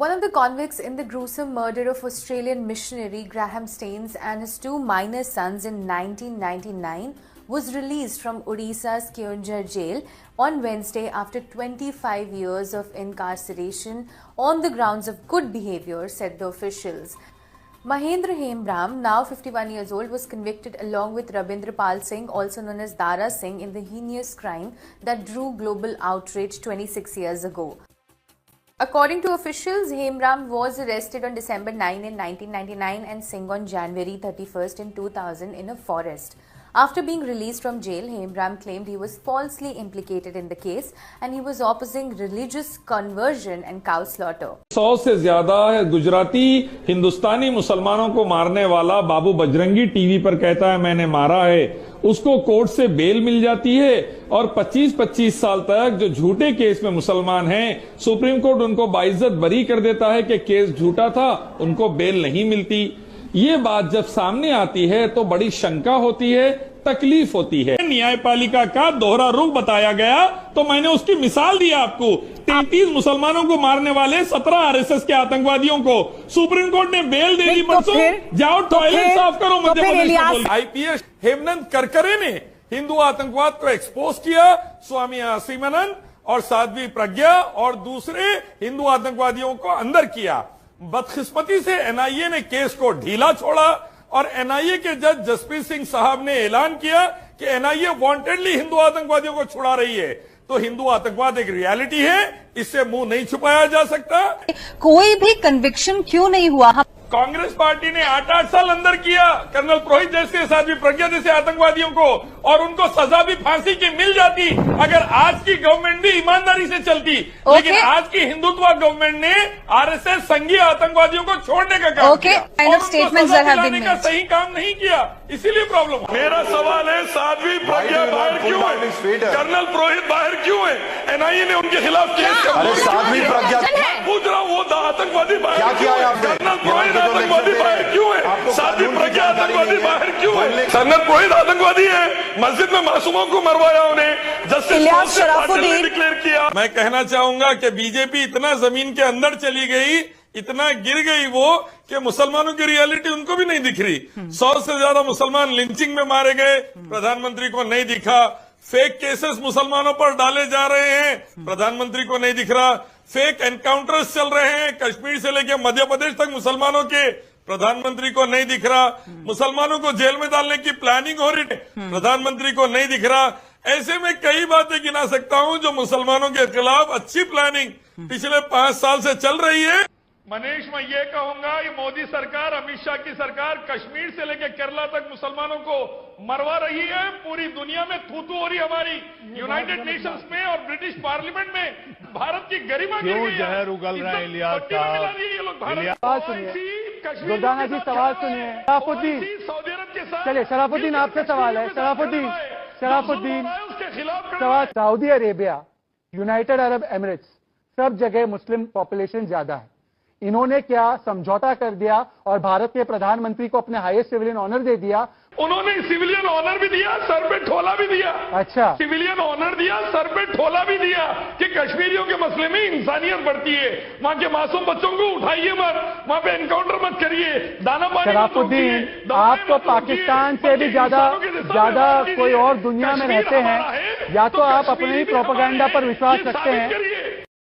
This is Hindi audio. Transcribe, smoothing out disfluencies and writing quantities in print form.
One of the convicts in the gruesome murder of Australian missionary Graham Staines and his two minor sons in 1999 was released from Odisha's Keonjhar jail on Wednesday after 25 years of incarceration on the grounds of good behaviour, said the officials. Mahendra Hembram, now 51 years old, was convicted along with Rabindra Pal Singh, also known as Dara Singh, in the heinous crime that drew global outrage 26 years ago. According to officials, Hembram was arrested on December 9 in 1999 and Singh on January 31st in 2000 in a forest. After being released from jail, Hembram claimed he was falsely implicated in the case and he was opposing religious conversion and cow slaughter. 100 से ज्यादा गुजराती हिंदुस्तानी मुसलमानों को मारने वाला बाबू बजरंगी टीवी पर कहता है मैंने मारा है, उसको कोर्ट से बेल मिल जाती है और 25-25 साल तक जो झूठे केस में मुसलमान हैं, सुप्रीम कोर्ट उनको बाइज्जत बरी कर देता है कि केस झूठा था, उनको बेल नहीं मिलती। ये बात जब सामने आती है तो बड़ी शंका होती है, तकलीफ होती है। न्यायपालिका का दोहरा रुख बताया गया तो मैंने उसकी मिसाल दी आपको। 33 मुसलमानों को मारने वाले 17 आरएसएस के आतंकवादियों को सुप्रीम कोर्ट ने बेल दे दी। परसों जाओ टॉयलेट साफ करो। मध्य प्रदेश आईपीएस हेमनंद करकरे ने हिंदू आतंकवाद को एक्सपोज किया। स्वामी आसिमानंद और साध्वी प्रज्ञा और दूसरे हिंदू आतंकवादियों को अंदर किया। बदकिस्मती से एनआईए ने केस को ढीला छोड़ा और एनआईए के जज जसप्रीत सिंह साहब ने ऐलान किया कि एनआईए वांटेडली हिंदू आतंकवादियों को छुड़ा रही है। तो हिंदू आतंकवाद एक रियलिटी है, इससे मुंह नहीं छुपाया जा सकता। कोई भी कन्विक्शन क्यों नहीं हुआ? कांग्रेस पार्टी ने 8-8 साल अंदर किया कर्नल पुरोहित जैसे, साध्वी प्रज्ञा जैसे आतंकवादियों को, और उनको सजा भी फांसी की मिल जाती अगर आज की गवर्नमेंट भी ईमानदारी से चलती। लेकिन आज की हिंदुत्व गवर्नमेंट ने आरएसएस संघीय आतंकवादियों को छोड़ने का काम किया और उनको सजा दिलाने का सही काम नहीं किया, इसीलिए प्रॉब्लम। मेरा सवाल है, साध्वी प्रज्ञा बाहर क्यों है? कर्नल पुरोहित बाहर क्यों है? एनआईए ने उनके खिलाफ केस साध्वी प्रज्ञा पूछ रहा हूँ, वो आतंकवादी बाहर क्यों है? कर्नल पुरोहित आतंकवादी बाहर क्यों है? साध्वी प्रज्ञा आतंकवादी बाहर क्यों है? कर्नल पुरोहित आतंकवादी है, मस्जिद में मासूमों को मरवाया उन्हें, जस्टिस ने डिक्लेयर किया। मैं कहना चाहूंगा कि बीजेपी इतना जमीन के अंदर चली गई, इतना गिर गई वो, कि मुसलमानों की रियलिटी उनको भी नहीं दिख रही। 100 से ज्यादा मुसलमान लिंचिंग में मारे गए, प्रधानमंत्री को नहीं दिखा। फेक केसेस मुसलमानों पर डाले जा रहे हैं, प्रधानमंत्री को नहीं दिख रहा। फेक एनकाउंटर्स चल रहे हैं कश्मीर से लेकर मध्य प्रदेश तक मुसलमानों के, प्रधानमंत्री को नहीं दिख रहा। मुसलमानों को जेल में डालने की प्लानिंग हो रही है, प्रधानमंत्री को नहीं दिख रहा। ऐसे में कई बातें गिना सकता हूं जो मुसलमानों के खिलाफ अच्छी प्लानिंग पिछले 5 साल से चल रही है। मनीष, मैं ये कहूंगा, ये मोदी सरकार, अमित शाह की सरकार कश्मीर से लेकर केरला तक मुसलमानों को मरवा रही है। पूरी दुनिया में थू-थू हो रही हमारी, यूनाइटेड नेशंस में और ब्रिटिश पार्लियामेंट में भारत की गरिमा गिर गई है। जहर उगल रहा है इलियास साहब। ये लोग भारत दुर्दाना जी सवाल सुनिए। शराफुद्दीन, सऊदी अरब के साथ, चलिए शराफुद्दीन आपसे सवाल है। शराफुद्दीन उसके खिलाफ सवाल, Saudi Arabia, United Arab Emirates, सब जगह मुस्लिम पॉपुलेशन ज्यादा है। इन्होंने क्या समझौता कर दिया और भारत के प्रधानमंत्री को अपने हाईएस्ट सिविलियन ऑनर दे दिया? उन्होंने सिविलियन ऑनर भी दिया, सर पे ठोला भी दिया। अच्छा, सिविलियन ऑनर दिया, सर पे ठोला भी दिया कि कश्मीरियों के मसले में इंसानियत बढ़ती है, वहां के मासूम बच्चों को उठाइए मत, वहां पे एनकाउंटर मत करिए, दाना पानी। शराफुद्दीन, आप तो पाकिस्तान से भी ज्यादा कोई और दुनिया में रहते हैं, या तो आप अपने ही प्रोपेगेंडा पर विश्वास रखते हैं